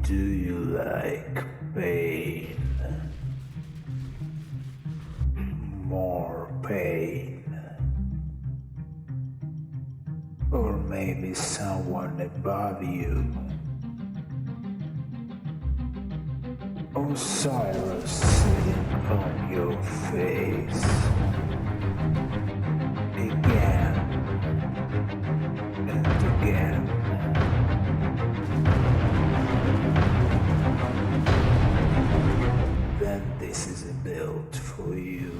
Do you like pain? More pain? Or maybe someone above you? Or Sirus sitting on your face? Again and again. Then this is a build for you.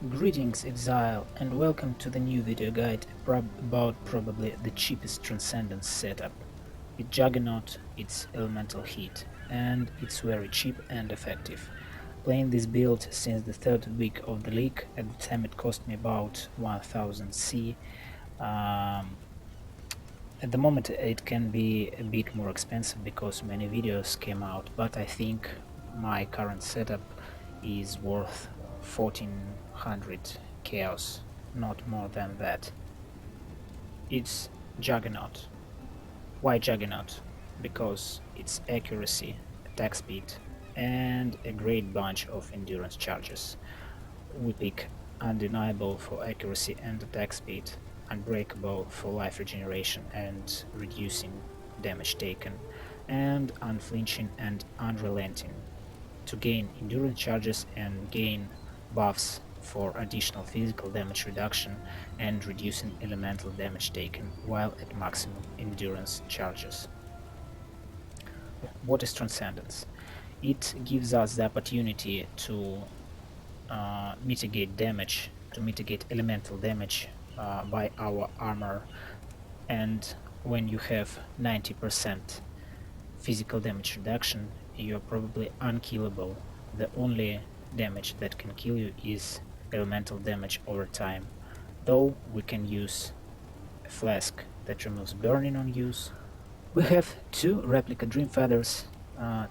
Greetings Exile, and welcome to the new video guide about probably the cheapest Transcendence setup. It's Juggernaut, it's Elemental Heat, and it's very cheap and effective. Playing this build since the third week of the league, at the time it cost me about 1000 C. At the moment it can be a bit more expensive because many videos came out, but I think my current setup is worth 1400 chaos, not more than that. It's Juggernaut. Why Juggernaut? Because it's accuracy, attack speed, and a great bunch of endurance charges. We pick Undeniable for accuracy and attack speed, Unbreakable for life regeneration and reducing damage taken, and Unflinching and Unrelenting to gain endurance charges and gain buffs for additional physical damage reduction and reducing elemental damage taken while at maximum endurance charges. What is Transcendence? It gives us the opportunity to mitigate damage, to mitigate elemental damage by our armor, and when you have 90% physical damage reduction, you're probably unkillable. The only damage that can kill you is elemental damage over time, though we can use a flask that removes burning on use. We have two Replica Dreamfeathers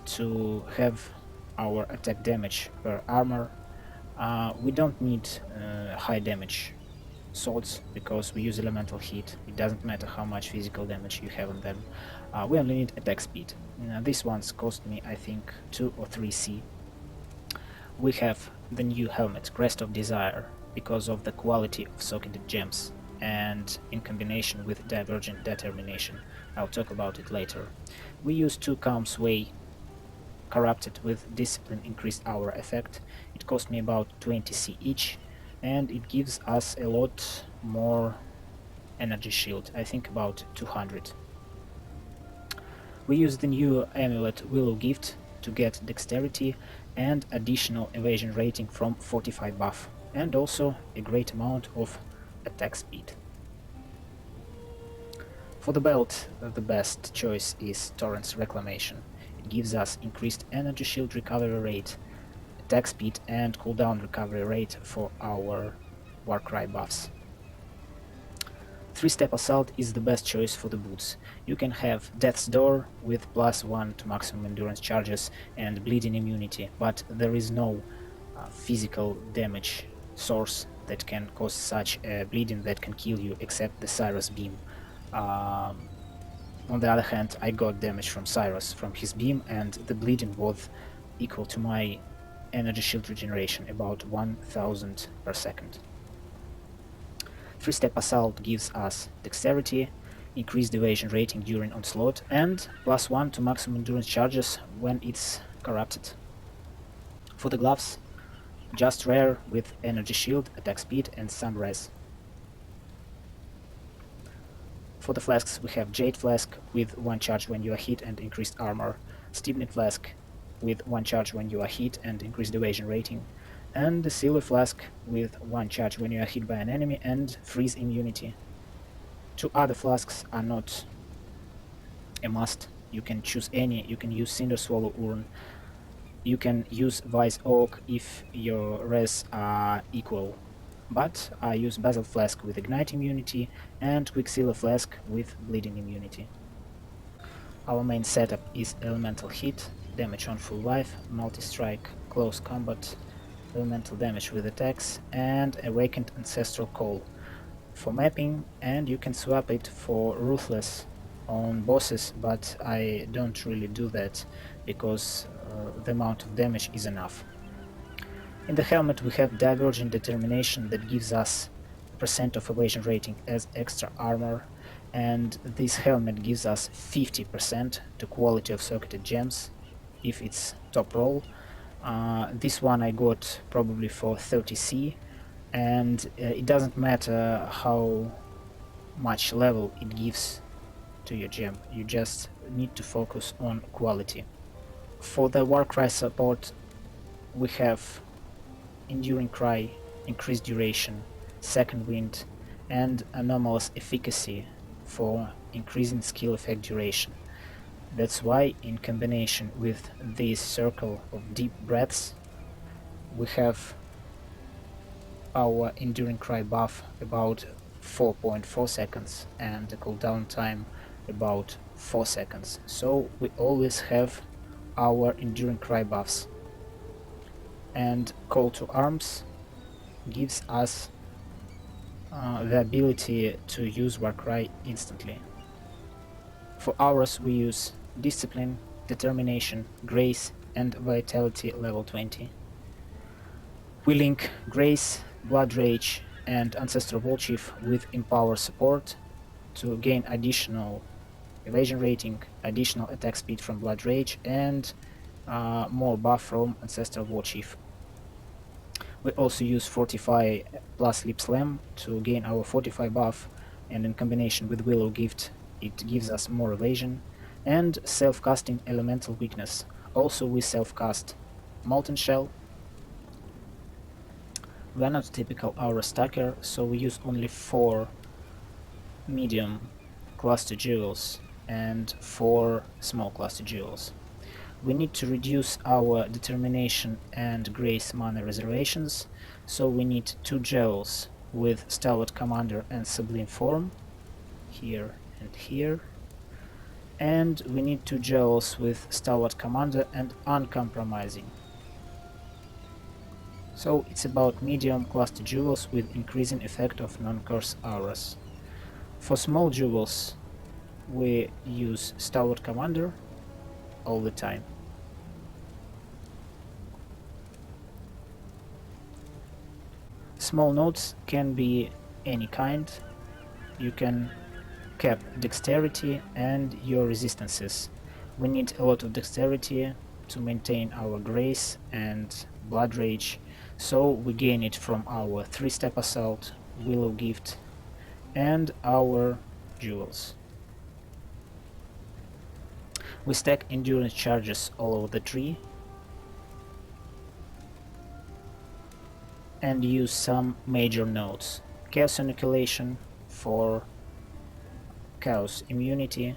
to have our attack damage per armor. We don't need high damage swords because we use Elemental Heat. It doesn't matter how much physical damage you have on them. We only need attack speed. These ones cost me, I think, 2 or 3 C. We have the new helmet, Crest of Desire, because of the quality of socketed gems, and in combination with Divergent Determination. I'll talk about it later. We use 2 Calm's Way, corrupted with Discipline increased our effect. It cost me about 20 C each, and it gives us a lot more energy shield, I think about 200. We use the new amulet Willow Gift to get dexterity and additional evasion rating from 45 buff, and also a great amount of attack speed. For the belt, the best choice is Torrent's Reclamation. It gives us increased energy shield recovery rate, attack speed and cooldown recovery rate for our Warcry buffs. 3-step assault is the best choice for the boots. You can have Death's Door with +1 to maximum endurance charges and bleeding immunity, but there is no physical damage source that can cause such bleeding that can kill you except the Sirus beam. On the other hand, I got damage from Sirus from his beam, and the bleeding was equal to my energy shield regeneration, about 1000 per second. 3-step assault gives us dexterity, increased evasion rating during onslaught, and +1 to maximum endurance charges when it's corrupted. For the gloves, just rare with energy shield, attack speed, and some res. For the flasks, we have Jade Flask with 1 charge when you are hit and increased armor, Stimpnet Flask with 1 charge when you are hit and increased evasion rating, and the Silver Flask with 1 charge when you are hit by an enemy and freeze immunity. 2 other flasks are not a must. You can choose any. You can use Cinder Swallow Urn. You can use Wise Oak if your res are equal. But I use Basalt Flask with Ignite immunity and Quicksilver Flask with Bleeding immunity. Our main setup is Elemental Hit, damage on full life, multi-strike, close combat, elemental damage with attacks, and Awakened Ancestral Call for mapping, and you can swap it for Ruthless on bosses, but I don't really do that because the amount of damage is enough. In the helmet we have Divergent Determination that gives us % of evasion rating as extra armor, and this helmet gives us 50% to quality of circuited gems if it's top roll. This one I got probably for 30C, and it doesn't matter how much level it gives to your gem, you just need to focus on quality. For the Warcry support we have Enduring Cry, increased duration, second wind, and anomalous efficacy for increasing skill effect duration. That's why in combination with this circle of deep breaths we have our Enduring Cry buff about 4.4 seconds and the cooldown time about 4 seconds. So we always have our Enduring Cry buffs. And Call to Arms gives us the ability to use Warcry instantly. For auras we use Discipline, Determination, Grace, and Vitality level 20. We link Grace, Blood Rage, and Ancestral Warchief with Empower support to gain additional evasion rating, additional attack speed from Blood Rage, and more buff from Ancestral Warchief. We also use Fortify plus Lip Slam to gain our Fortify buff, and in combination with Willow Gift it gives us more evasion, and self-casting Elemental Weakness. Also we self-cast Molten Shell. We are not typical aura stacker, so we use only 4 medium cluster jewels and 4 small cluster jewels. We need to reduce our Determination and Grace mana reservations, so we need 2 jewels with Stalwart Commander and Sublime Form, here and here, and we need 2 jewels with Stalwart Commander and Uncompromising. So it's about medium cluster jewels with increasing effect of non-curse auras. For small jewels we use Stalwart Commander all the time. Small nodes can be any kind. You can cap dexterity and your resistances. We need a lot of dexterity to maintain our Grace and Blood Rage, so we gain it from our 3-step assault, Willow Gift, and our jewels. We stack endurance charges all over the tree and use some major nodes. Chaos Inoculation for Chaos immunity.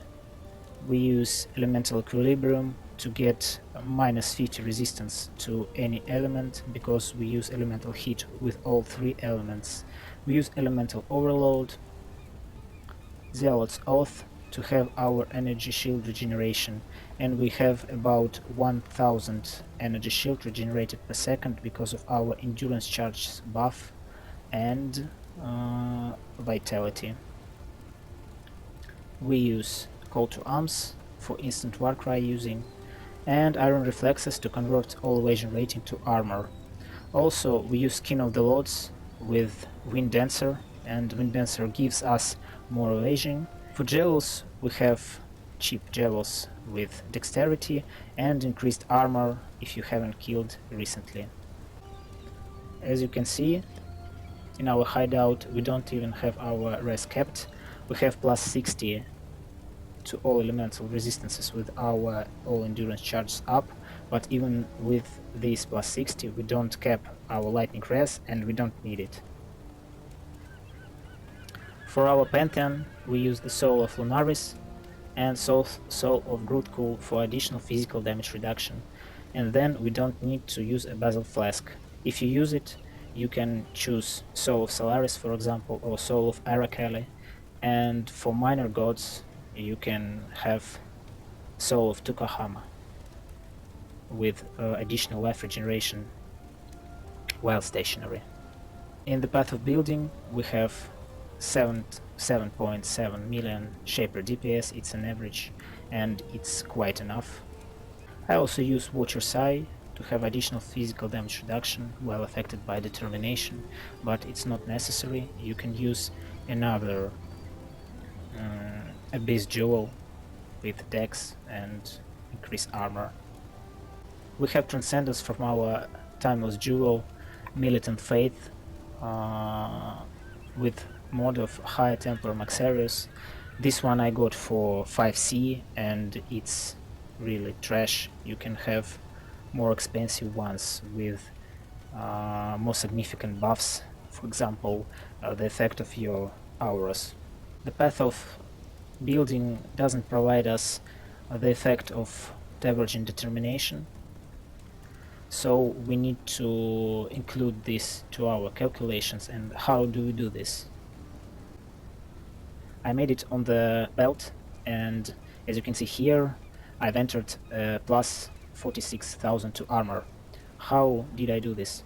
We use Elemental Equilibrium to get a minus 50 resistance to any element because we use elemental hit with all 3 elements. We use elemental overload, Zealot's Oath to have our energy shield regeneration, and we have about 1000 energy shield regenerated per second because of our endurance charge buff and vitality. We use Call to Arms for instant Warcry using, and Iron Reflexes to convert all evasion rating to armor. Also, we use Skin of the Lords with Wind Dancer, and Wind Dancer gives us more evasion. For Jewels, we have cheap Jewels with Dexterity and increased armor if you haven't killed recently. As you can see, in our hideout we don't even have our res kept. We have plus 60 to all elemental resistances with our all endurance charges up, but even with this plus 60 we don't cap our lightning res and we don't need it. For our Pantheon we use the Soul of Lunaris and Soul of Grootcool for additional physical damage reduction, and then we don't need to use a Basil Flask. If you use it, you can choose Soul of Solaris, for example, or Soul of Arrakali, and for minor gods you can have Soul of Tukahama with additional life regeneration while stationary. In the path of building we have 7.7 million Shaper DPS, it's an average and it's quite enough. I also use Watcher's Eye to have additional physical damage reduction while affected by determination, but it's not necessary. You can use another Abyss Jewel with Dex and increase armor. We have Transcendence from our Timeless Jewel, Militant Faith, with mod of High Templar Maxarius. This one I got for 5C and it's really trash. You can have more expensive ones with more significant buffs, for example the effect of your auras. The path of building doesn't provide us the effect of Divergent determination, so we need to include this to our calculations. And how do we do this? I made it on the belt, and as you can see here I've entered plus 46,000 to armor. How did I do this?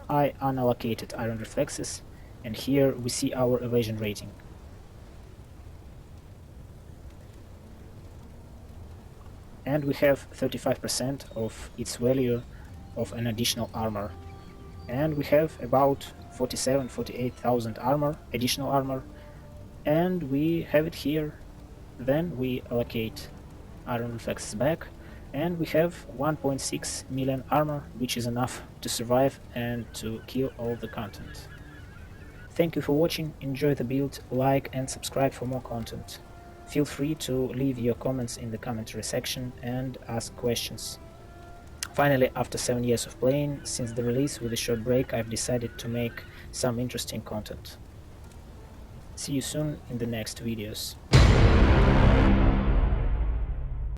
I unallocated Iron Reflexes, and here we see our evasion rating. And we have 35% of its value of an additional armor. And we have about 48,000 armor, additional armor, and we have it here. Then we allocate Iron Reflexes back, and we have 1.6 million armor, which is enough to survive and to kill all the content. Thank you for watching, enjoy the build, like and subscribe for more content. Feel free to leave your comments in the commentary section and ask questions. Finally, after 7 years of playing, since the release with a short break, I've decided to make some interesting content. See you soon in the next videos.